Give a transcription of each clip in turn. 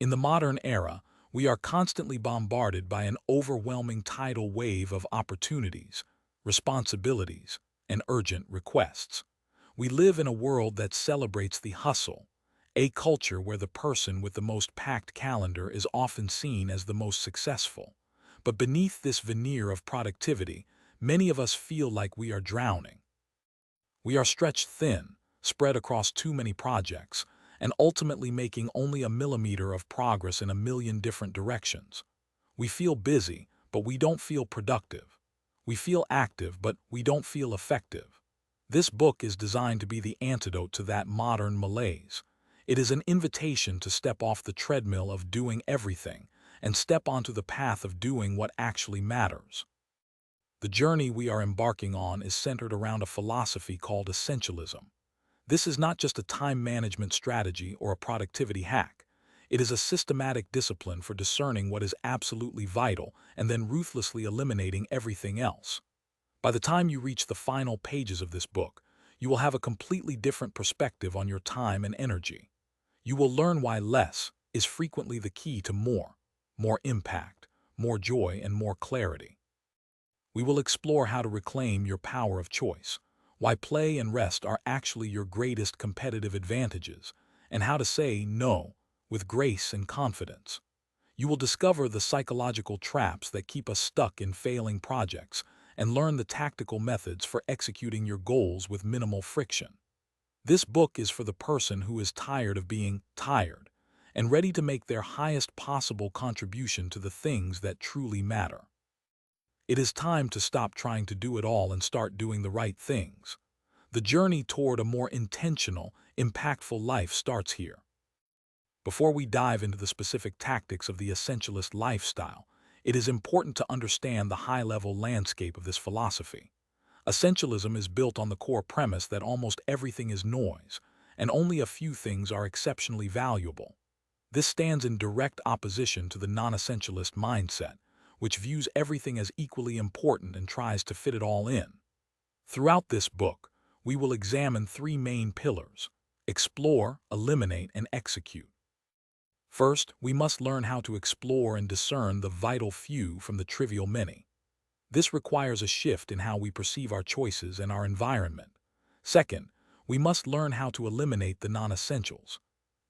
In the modern era, we are constantly bombarded by an overwhelming tidal wave of opportunities, responsibilities, and urgent requests. We live in a world that celebrates the hustle, a culture where the person with the most packed calendar is often seen as the most successful. But beneath this veneer of productivity, many of us feel like we are drowning. We are stretched thin, spread across too many projects, and ultimately making only a millimeter of progress in a million different directions. We feel busy, but we don't feel productive. We feel active, but we don't feel effective. This book is designed to be the antidote to that modern malaise. It is an invitation to step off the treadmill of doing everything and step onto the path of doing what actually matters. The journey we are embarking on is centered around a philosophy called essentialism. This is not just a time management strategy or a productivity hack. It is a systematic discipline for discerning what is absolutely vital and then ruthlessly eliminating everything else. By the time you reach the final pages of this book, you will have a completely different perspective on your time and energy. You will learn why less is frequently the key to more impact, more joy, and more clarity. We will explore how to reclaim your power of choice, why play and rest are actually your greatest competitive advantages, and how to say no with grace and confidence. You will discover the psychological traps that keep us stuck in failing projects and learn the tactical methods for executing your goals with minimal friction. This book is for the person who is tired of being tired and ready to make their highest possible contribution to the things that truly matter. It is time to stop trying to do it all and start doing the right things. The journey toward a more intentional, impactful life starts here. Before we dive into the specific tactics of the essentialist lifestyle, it is important to understand the high-level landscape of this philosophy. Essentialism is built on the core premise that almost everything is noise, and only a few things are exceptionally valuable. This stands in direct opposition to the non-essentialist mindset, which views everything as equally important and tries to fit it all in. Throughout this book, we will examine three main pillars: explore, eliminate, and execute. First, we must learn how to explore and discern the vital few from the trivial many. This requires a shift in how we perceive our choices and our environment. Second, we must learn how to eliminate the non-essentials.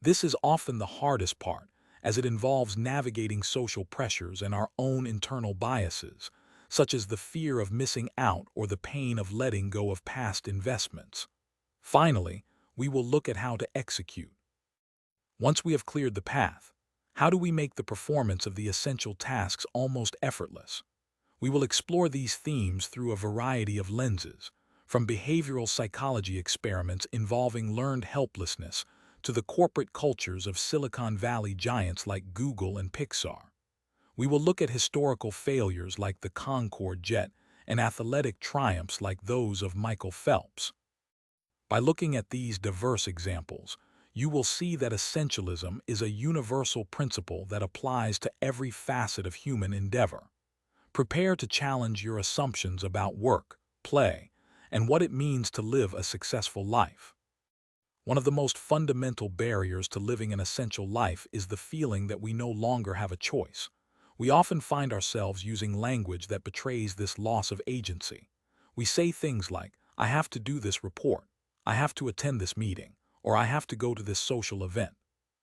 This is often the hardest part, as it involves navigating social pressures and our own internal biases, such as the fear of missing out or the pain of letting go of past investments. Finally, we will look at how to execute. Once we have cleared the path, how do we make the performance of the essential tasks almost effortless? We will explore these themes through a variety of lenses, from behavioral psychology experiments involving learned helplessness to the corporate cultures of Silicon Valley giants like Google and Pixar. We will look at historical failures like the Concorde jet and athletic triumphs like those of Michael Phelps. By looking at these diverse examples, you will see that essentialism is a universal principle that applies to every facet of human endeavor. Prepare to challenge your assumptions about work, play, and what it means to live a successful life. One of the most fundamental barriers to living an essential life is the feeling that we no longer have a choice. We often find ourselves using language that betrays this loss of agency. We say things like, "I have to do this report," "I have to attend this meeting," or "I have to go to this social event."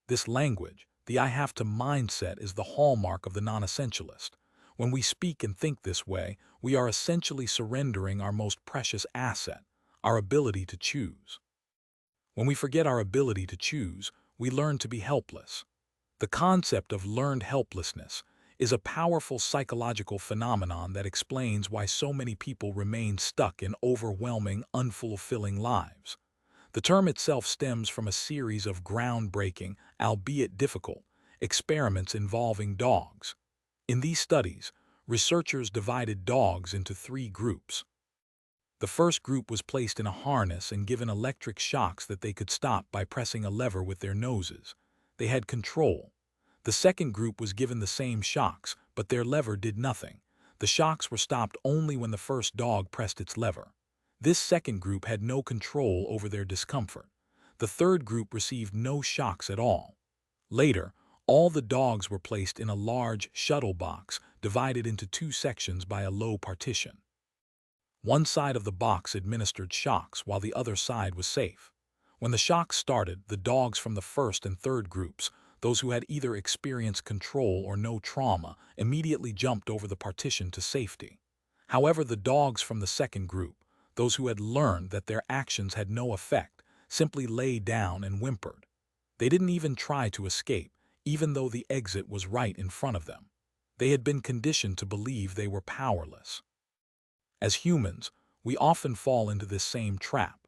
This language, the "I have to" mindset, is the hallmark of the non-essentialist. When we speak and think this way, we are essentially surrendering our most precious asset, our ability to choose. When we forget our ability to choose, we learn to be helpless. The concept of learned helplessness is a powerful psychological phenomenon that explains why so many people remain stuck in overwhelming, unfulfilling lives. The term itself stems from a series of groundbreaking, albeit difficult, experiments involving dogs. In these studies, researchers divided dogs into three groups. The first group was placed in a harness and given electric shocks that they could stop by pressing a lever with their noses. They had control. The second group was given the same shocks, but their lever did nothing. The shocks were stopped only when the first dog pressed its lever. This second group had no control over their discomfort. The third group received no shocks at all. Later, All the dogs were placed in a large shuttle box divided into two sections by a low partition. One side of the box administered shocks while the other side was safe. When the shocks started, the dogs from the first and third groups, those who had either experienced control or no trauma, immediately jumped over the partition to safety. However, the dogs from the second group, those who had learned that their actions had no effect, simply lay down and whimpered. They didn't even try to escape, even though the exit was right in front of them. They had been conditioned to believe they were powerless. As humans, we often fall into this same trap.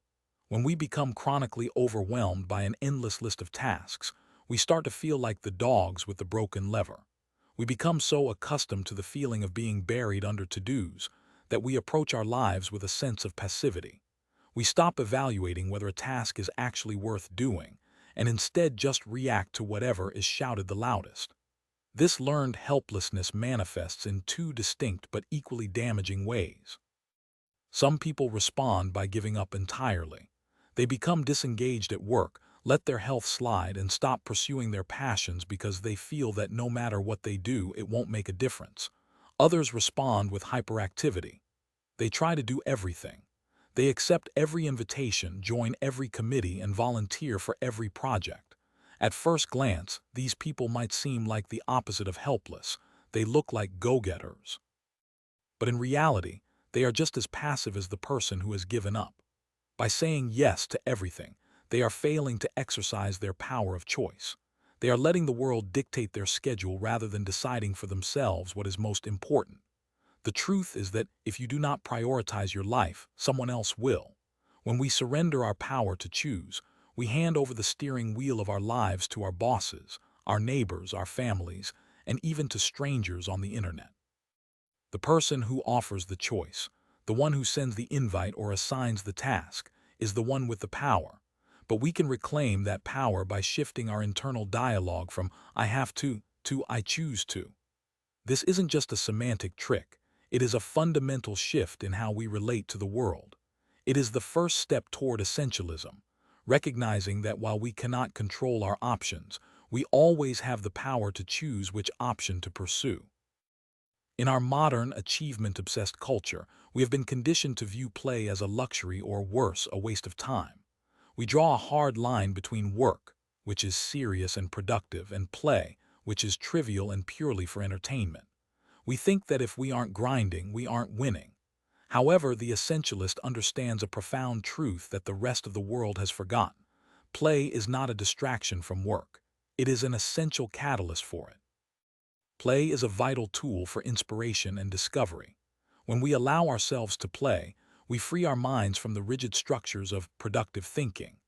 When we become chronically overwhelmed by an endless list of tasks, we start to feel like the dogs with the broken lever. We become so accustomed to the feeling of being buried under to-dos that we approach our lives with a sense of passivity. We stop evaluating whether a task is actually worth doing and instead just react to whatever is shouted the loudest. This learned helplessness manifests in two distinct but equally damaging ways. Some people respond by giving up entirely. They become disengaged at work, let their health slide, and stop pursuing their passions because they feel that no matter what they do, it won't make a difference. Others respond with hyperactivity. They try to do everything. They accept every invitation, join every committee, and volunteer for every project. At first glance, these people might seem like the opposite of helpless. They look like go-getters. But in reality, they are just as passive as the person who has given up. By saying yes to everything, they are failing to exercise their power of choice. They are letting the world dictate their schedule rather than deciding for themselves what is most important. The truth is that if you do not prioritize your life, someone else will. When we surrender our power to choose, we hand over the steering wheel of our lives to our bosses, our neighbors, our families, and even to strangers on the internet. The person who offers the choice, the one who sends the invite or assigns the task, is the one with the power. But we can reclaim that power by shifting our internal dialogue from "I have to" "I choose to." This isn't just a semantic trick. It is a fundamental shift in how we relate to the world. It is the first step toward essentialism, recognizing that while we cannot control our options, we always have the power to choose which option to pursue. In our modern, achievement-obsessed culture, we have been conditioned to view play as a luxury or, worse, a waste of time. We draw a hard line between work, which is serious and productive, and play, which is trivial and purely for entertainment. We think that if we aren't grinding, we aren't winning. However, the essentialist understands a profound truth that the rest of the world has forgotten. Play is not a distraction from work. It is an essential catalyst for it. Play is a vital tool for inspiration and discovery. When we allow ourselves to play, we free our minds from the rigid structures of productive thinking.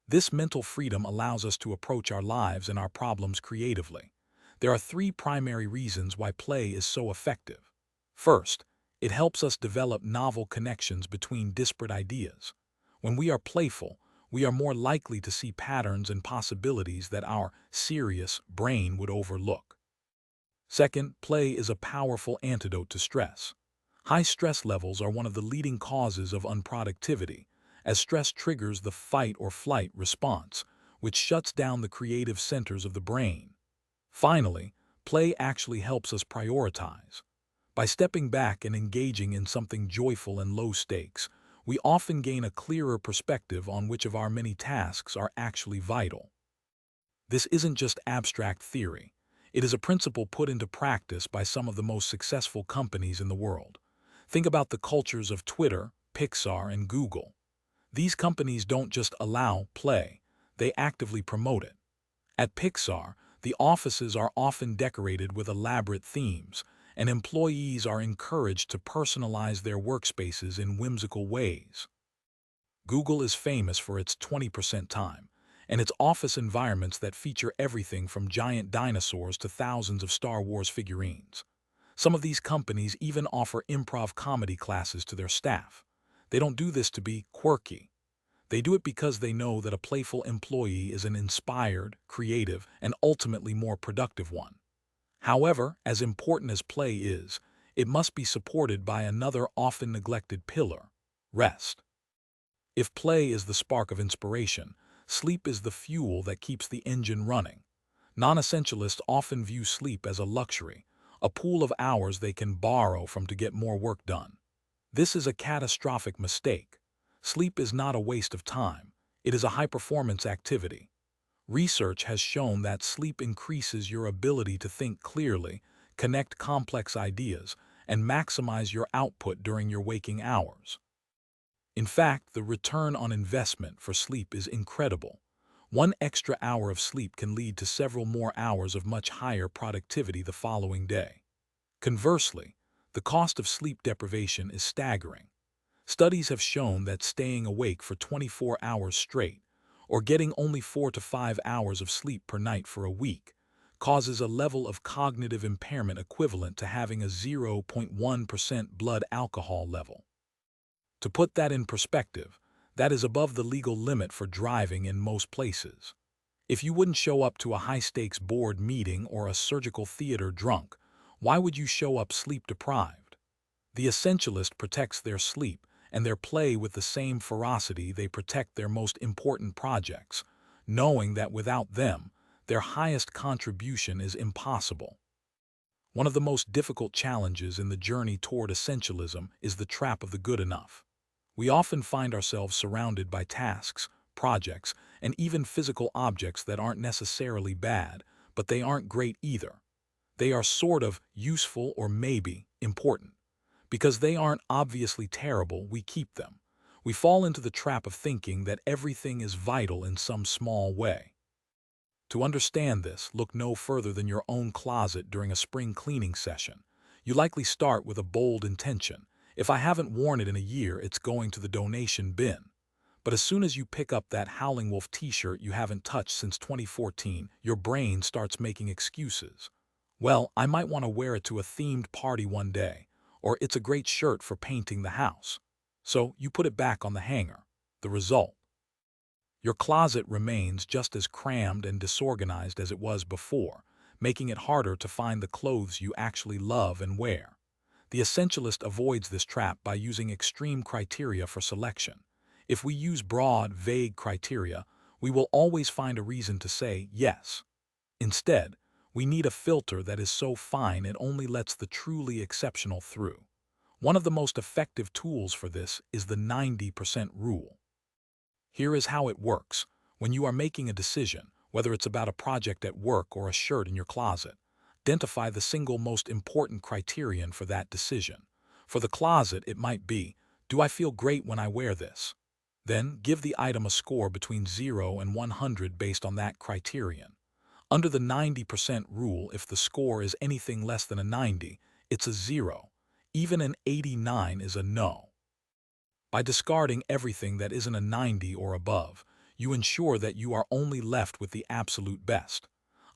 This mental freedom allows us to approach our lives and our problems creatively. There are three primary reasons why play is so effective. First, it helps us develop novel connections between disparate ideas. When we are playful, we are more likely to see patterns and possibilities that our serious brain would overlook. Second, play is a powerful antidote to stress. High stress levels are one of the leading causes of unproductivity, as stress triggers the fight or flight response, which shuts down the creative centers of the brain. Finally, play actually helps us prioritize. By stepping back and engaging in something joyful and low stakes, we often gain a clearer perspective on which of our many tasks are actually vital. This isn't just abstract theory. It is a principle put into practice by some of the most successful companies in the world. Think about the cultures of Twitter, Pixar, and Google. These companies don't just allow play, they actively promote it. At Pixar, the offices are often decorated with elaborate themes, and employees are encouraged to personalize their workspaces in whimsical ways. Google is famous for its 20% time, and its office environments that feature everything from giant dinosaurs to thousands of Star Wars figurines. Some of these companies even offer improv comedy classes to their staff. They don't do this to be quirky. They do it because they know that a playful employee is an inspired, creative, and ultimately more productive one. However, as important as play is, it must be supported by another often neglected pillar: rest. If play is the spark of inspiration, sleep is the fuel that keeps the engine running. Non-essentialists often view sleep as a luxury, a pool of hours they can borrow from to get more work done. This is a catastrophic mistake. Sleep is not a waste of time. It is a high-performance activity. Research has shown that sleep increases your ability to think clearly, connect complex ideas, and maximize your output during your waking hours. In fact, the return on investment for sleep is incredible. One extra hour of sleep can lead to several more hours of much higher productivity the following day. Conversely, the cost of sleep deprivation is staggering. Studies have shown that staying awake for 24 hours straight, or getting only 4 to 5 hours of sleep per night for a week, causes a level of cognitive impairment equivalent to having a 0.1% blood alcohol level. To put that in perspective, that is above the legal limit for driving in most places. If you wouldn't show up to a high-stakes board meeting or a surgical theater drunk, why would you show up sleep-deprived? The essentialist protects their sleep and their play with the same ferocity they protect their most important projects, knowing that without them, their highest contribution is impossible. One of the most difficult challenges in the journey toward essentialism is the trap of the good enough. We often find ourselves surrounded by tasks, projects, and even physical objects that aren't necessarily bad, but they aren't great either. They are sort of useful or maybe important. Because they aren't obviously terrible, we keep them. We fall into the trap of thinking that everything is vital in some small way. To understand this, look no further than your own closet during a spring cleaning session. You likely start with a bold intention. If I haven't worn it in a year, it's going to the donation bin. But as soon as you pick up that Howling Wolf t-shirt you haven't touched since 2014, your brain starts making excuses. Well, I might want to wear it to a themed party one day, or it's a great shirt for painting the house. So you put it back on the hanger. The result: your closet remains just as crammed and disorganized as it was before, making it harder to find the clothes you actually love and wear. The essentialist avoids this trap by using extreme criteria for selection. If we use broad, vague criteria, we will always find a reason to say yes. Instead, we need a filter that is so fine it only lets the truly exceptional through. One of the most effective tools for this is the 90% rule. Here is how it works. When you are making a decision, whether it's about a project at work or a shirt in your closet, identify the single most important criterion for that decision. For the closet, it might be, do I feel great when I wear this? Then give the item a score between 0 and 100 based on that criterion. Under the 90% rule, if the score is anything less than a 90, it's a 0. Even an 89 is a no. By discarding everything that isn't a 90 or above, you ensure that you are only left with the absolute best.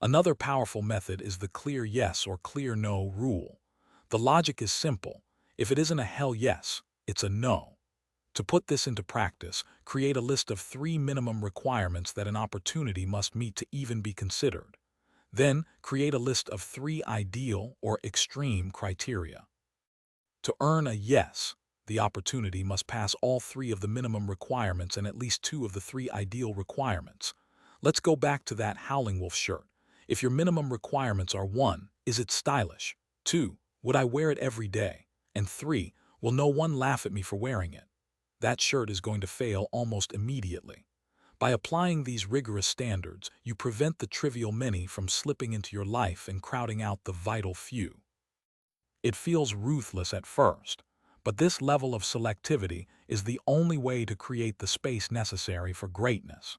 Another powerful method is the clear yes or clear no rule. The logic is simple. If it isn't a hell yes, it's a no. To put this into practice, create a list of 3 minimum requirements that an opportunity must meet to even be considered. Then, create a list of 3 ideal or extreme criteria. To earn a yes, the opportunity must pass all 3 of the minimum requirements and at least 2 of the 3 ideal requirements. Let's go back to that Howling Wolf shirt. If your minimum requirements are 1, is it stylish? 2, would I wear it every day? And 3, will no one laugh at me for wearing it? That shirt is going to fail almost immediately. By applying these rigorous standards, you prevent the trivial many from slipping into your life and crowding out the vital few. It feels ruthless at first, but this level of selectivity is the only way to create the space necessary for greatness.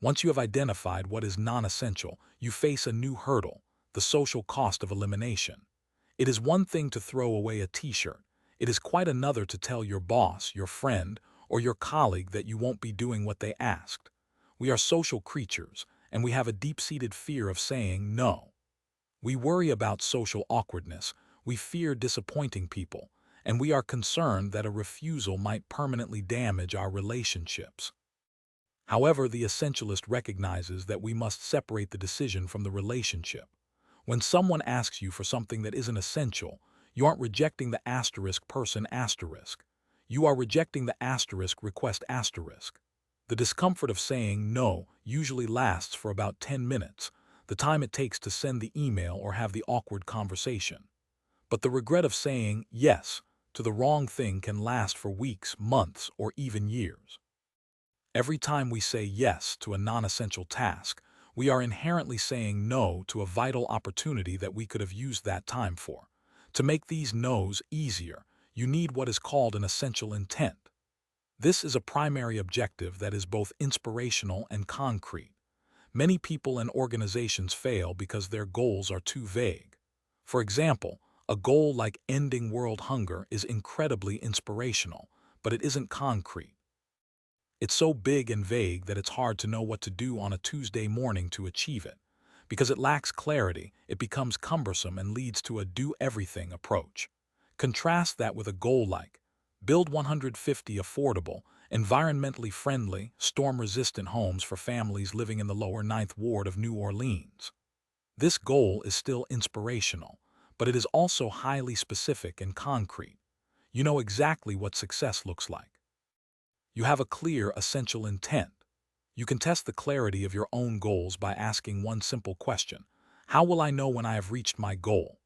Once you have identified what is non-essential, you face a new hurdle, the social cost of elimination. It is one thing to throw away a t-shirt. It is quite another to tell your boss, your friend, or your colleague that you won't be doing what they asked. We are social creatures, and we have a deep-seated fear of saying no. We worry about social awkwardness, we fear disappointing people, and we are concerned that a refusal might permanently damage our relationships. However, the essentialist recognizes that we must separate the decision from the relationship. When someone asks you for something that isn't essential, you aren't rejecting the asterisk person asterisk. You are rejecting the asterisk request asterisk. The discomfort of saying no usually lasts for about 10 minutes. the time it takes to send the email or have the awkward conversation. But the regret of saying yes to the wrong thing can last for weeks, months, or even years. Every time we say yes to a non-essential task, we are inherently saying no to a vital opportunity that we could have used that time for. To make these no's easier, you need what is called an essential intent. This is a primary objective that is both inspirational and concrete. Many people and organizations fail because their goals are too vague. For example, a goal like ending world hunger is incredibly inspirational, but it isn't concrete. It's so big and vague that it's hard to know what to do on a Tuesday morning to achieve it. Because it lacks clarity, it becomes cumbersome and leads to a do-everything approach. Contrast that with a goal like build 150 affordable, environmentally friendly, storm-resistant homes for families living in the lower Ninth Ward of New Orleans. This goal is still inspirational, but it is also highly specific and concrete. You know exactly what success looks like. You have a clear, essential intent. You can test the clarity of your own goals by asking one simple question: how will I know when I have reached my goal?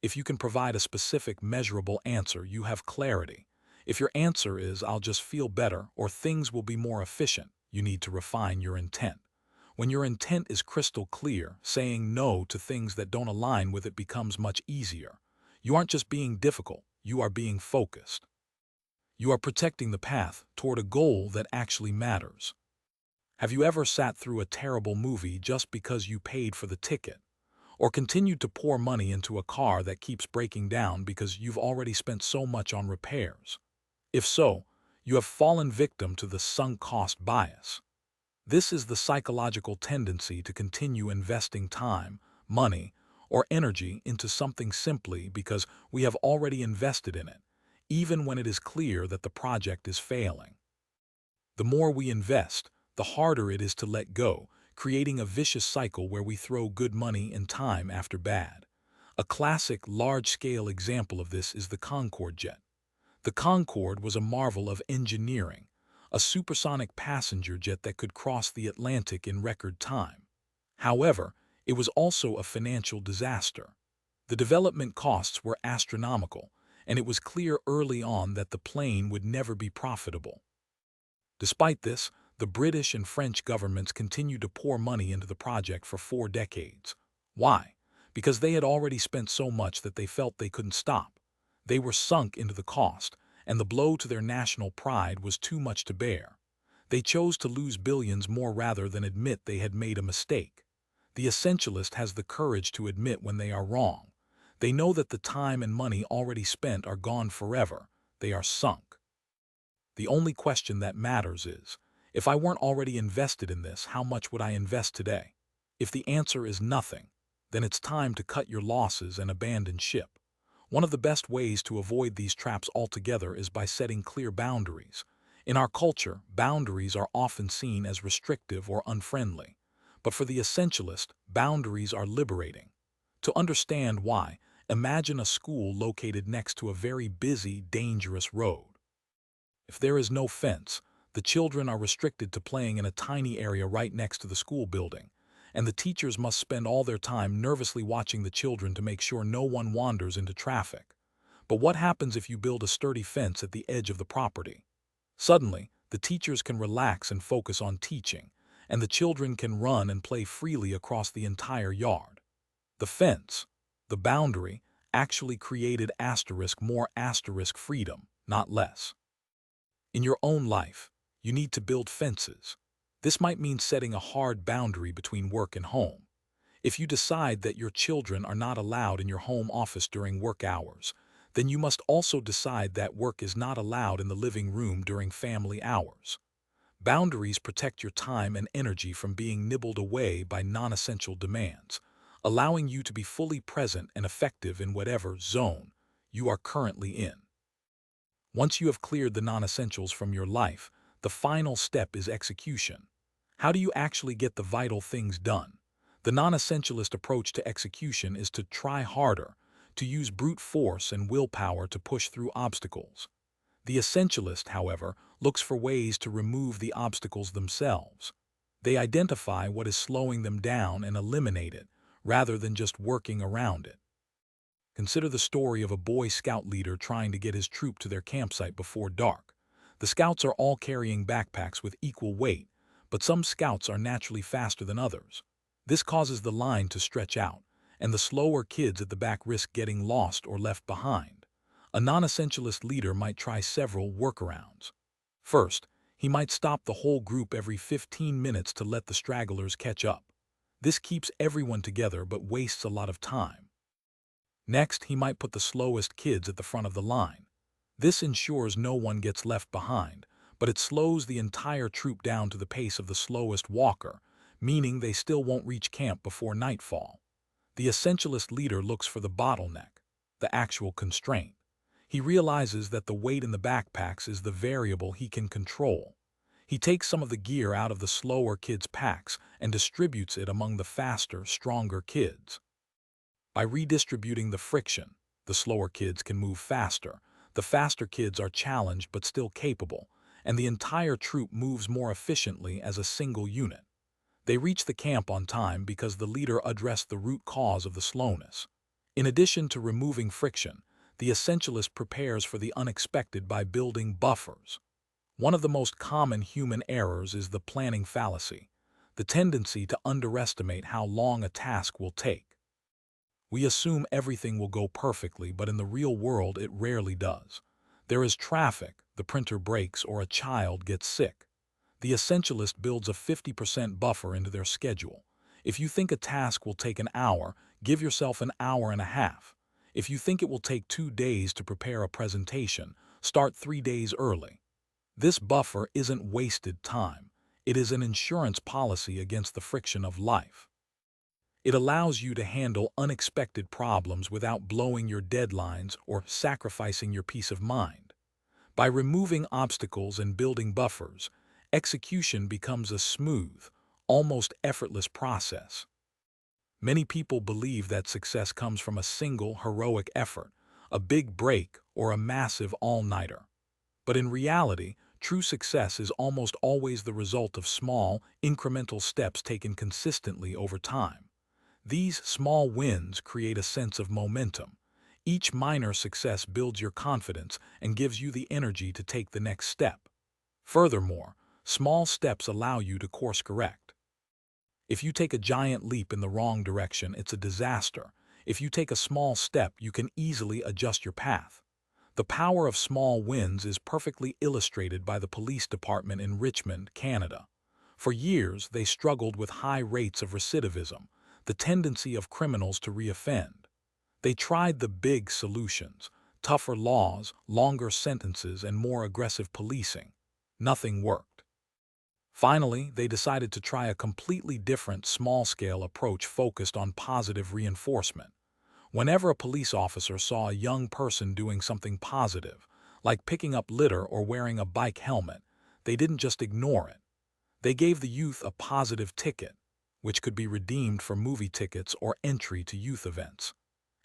If you can provide a specific, measurable answer, you have clarity. If your answer is, I'll just feel better or things will be more efficient, you need to refine your intent. When your intent is crystal clear, saying no to things that don't align with it becomes much easier. You aren't just being difficult, you are being focused. You are protecting the path toward a goal that actually matters. Have you ever sat through a terrible movie just because you paid for the ticket? Or continued to pour money into a car that keeps breaking down because you've already spent so much on repairs? If so, you have fallen victim to the sunk cost bias. This is the psychological tendency to continue investing time, money, or energy into something simply because we have already invested in it, even when it is clear that the project is failing. The more we invest, the harder it is to let go, creating a vicious cycle where we throw good money and time after bad. A classic, large-scale example of this is the Concorde jet. The Concorde was a marvel of engineering, a supersonic passenger jet that could cross the Atlantic in record time. However, it was also a financial disaster. The development costs were astronomical, and it was clear early on that the plane would never be profitable. Despite this, the British and French governments continued to pour money into the project for 4 decades. Why? Because they had already spent so much that they felt they couldn't stop. They were sunk into the cost, and the blow to their national pride was too much to bear. They chose to lose billions more rather than admit they had made a mistake. The essentialist has the courage to admit when they are wrong. They know that the time and money already spent are gone forever. They are sunk. The only question that matters is, if I weren't already invested in this, how much would I invest today? If the answer is nothing, then it's time to cut your losses and abandon ship. One of the best ways to avoid these traps altogether is by setting clear boundaries. In our culture, boundaries are often seen as restrictive or unfriendly. But for the essentialist, boundaries are liberating. To understand why, imagine a school located next to a very busy, dangerous road. If there is no fence, the children are restricted to playing in a tiny area right next to the school building, and the teachers must spend all their time nervously watching the children to make sure no one wanders into traffic. But what happens if you build a sturdy fence at the edge of the property? Suddenly, the teachers can relax and focus on teaching, and the children can run and play freely across the entire yard. The fence, the boundary, actually created more freedom, not less. In your own life, you need to build fences. This might mean setting a hard boundary between work and home. If you decide that your children are not allowed in your home office during work hours, then you must also decide that work is not allowed in the living room during family hours. Boundaries protect your time and energy from being nibbled away by non-essential demands, allowing you to be fully present and effective in whatever zone you are currently in. Once you have cleared the non-essentials from your life, the final step is execution. How do you actually get the vital things done? The non-essentialist approach to execution is to try harder, to use brute force and willpower to push through obstacles. The essentialist, however, looks for ways to remove the obstacles themselves. They identify what is slowing them down and eliminate it, rather than just working around it. Consider the story of a Boy Scout leader trying to get his troop to their campsite before dark. The scouts are all carrying backpacks with equal weight, but some scouts are naturally faster than others. This causes the line to stretch out, and the slower kids at the back risk getting lost or left behind. A non-essentialist leader might try several workarounds. First, he might stop the whole group every 15 minutes to let the stragglers catch up. This keeps everyone together but wastes a lot of time. Next, he might put the slowest kids at the front of the line. This ensures no one gets left behind, but it slows the entire troop down to the pace of the slowest walker, meaning they still won't reach camp before nightfall. The essentialist leader looks for the bottleneck, the actual constraint. He realizes that the weight in the backpacks is the variable he can control. He takes some of the gear out of the slower kids' packs and distributes it among the faster, stronger kids. By redistributing the friction, the slower kids can move faster, the faster kids are challenged but still capable, and the entire troop moves more efficiently as a single unit. They reach the camp on time because the leader addressed the root cause of the slowness. In addition to removing friction, the essentialist prepares for the unexpected by building buffers. One of the most common human errors is the planning fallacy, the tendency to underestimate how long a task will take. We assume everything will go perfectly, but in the real world it rarely does. There is traffic, the printer breaks, or a child gets sick. The essentialist builds a 50% buffer into their schedule. If you think a task will take an hour, give yourself an hour and a half. If you think it will take 2 days to prepare a presentation, start 3 days early. This buffer isn't wasted time. It is an insurance policy against the friction of life. It allows you to handle unexpected problems without blowing your deadlines or sacrificing your peace of mind. By removing obstacles and building buffers, execution becomes a smooth, almost effortless process. Many people believe that success comes from a single heroic effort, a big break, or a massive all-nighter. But in reality, true success is almost always the result of small, incremental steps taken consistently over time. These small wins create a sense of momentum. Each minor success builds your confidence and gives you the energy to take the next step. Furthermore, small steps allow you to course correct. If you take a giant leap in the wrong direction, it's a disaster. If you take a small step, you can easily adjust your path. The power of small wins is perfectly illustrated by the police department in Richmond, Canada. For years, they struggled with high rates of recidivism, the tendency of criminals to reoffend. They tried the big solutions, tougher laws, longer sentences, and more aggressive policing. Nothing worked. Finally, they decided to try a completely different small-scale approach focused on positive reinforcement. Whenever a police officer saw a young person doing something positive, like picking up litter or wearing a bike helmet, they didn't just ignore it. They gave the youth a positive ticket, which could be redeemed for movie tickets or entry to youth events.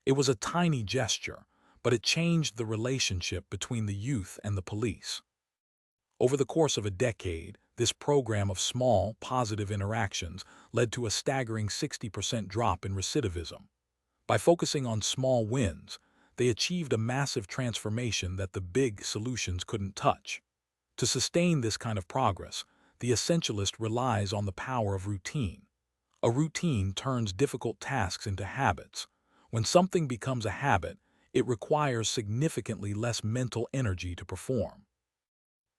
It was a tiny gesture, but it changed the relationship between the youth and the police. Over the course of a decade, this program of small, positive interactions led to a staggering 60% drop in recidivism. By focusing on small wins, they achieved a massive transformation that the big solutions couldn't touch. To sustain this kind of progress, the essentialist relies on the power of routine. A routine turns difficult tasks into habits. When something becomes a habit, it requires significantly less mental energy to perform.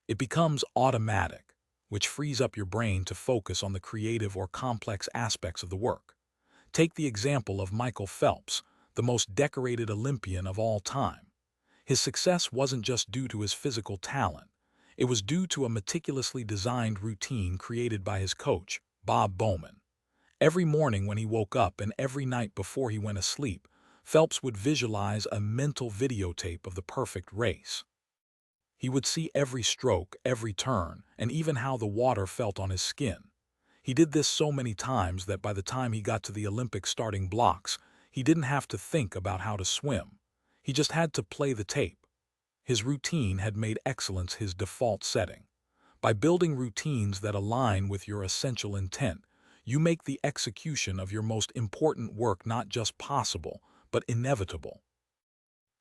It becomes automatic, which frees up your brain to focus on the creative or complex aspects of the work. Take the example of Michael Phelps, the most decorated Olympian of all time. His success wasn't just due to his physical talent. It was due to a meticulously designed routine created by his coach, Bob Bowman. Every morning when he woke up and every night before he went to sleep, Phelps would visualize a mental videotape of the perfect race. He would see every stroke, every turn, and even how the water felt on his skin. He did this so many times that by the time he got to the Olympic starting blocks, he didn't have to think about how to swim. He just had to play the tape. His routine had made excellence his default setting. By building routines that align with your essential intent, you make the execution of your most important work not just possible, but inevitable.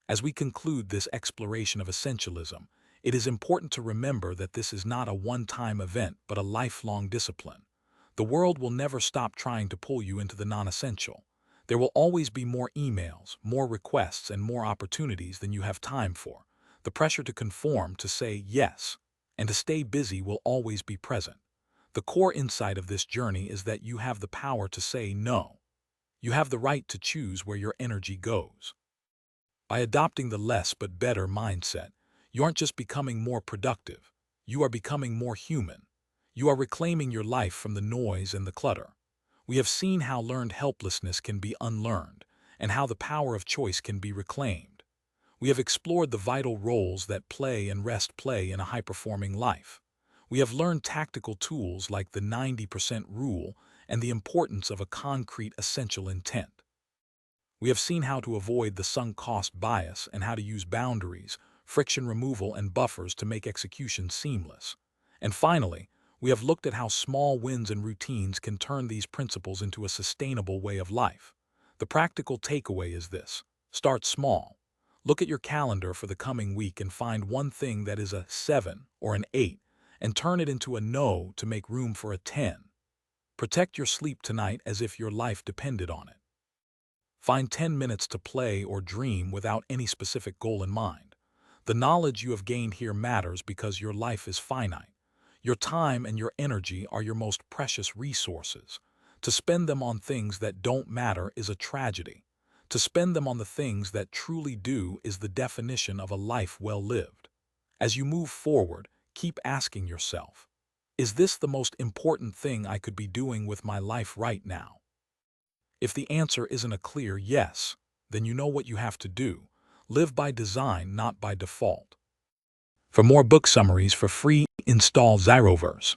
As we conclude this exploration of essentialism, it is important to remember that this is not a one-time event but a lifelong discipline. The world will never stop trying to pull you into the non-essential. There will always be more emails, more requests, and more opportunities than you have time for. The pressure to conform, to say yes, and to stay busy will always be present. The core insight of this journey is that you have the power to say no. You have the right to choose where your energy goes. By adopting the less but better mindset, you aren't just becoming more productive, you are becoming more human. You are reclaiming your life from the noise and the clutter. We have seen how learned helplessness can be unlearned, and how the power of choice can be reclaimed. We have explored the vital roles that play and rest play in a high-performing life. We have learned tactical tools like the 90% rule and the importance of a concrete essential intent. We have seen how to avoid the sunk cost bias and how to use boundaries, friction removal, and buffers to make execution seamless. And finally, we have looked at how small wins and routines can turn these principles into a sustainable way of life. The practical takeaway is this: start small. Look at your calendar for the coming week and find one thing that is a 7 or an 8 and turn it into a no to make room for a 10. Protect your sleep tonight as if your life depended on it. Find 10 minutes to play or dream without any specific goal in mind. The knowledge you have gained here matters because your life is finite. Your time and your energy are your most precious resources. To spend them on things that don't matter is a tragedy. To spend them on the things that truly do is the definition of a life well lived. As you move forward, keep asking yourself, is this the most important thing I could be doing with my life right now? If the answer isn't a clear yes, then you know what you have to do. Live by design, not by default. For more book summaries for free, install Zyroverse.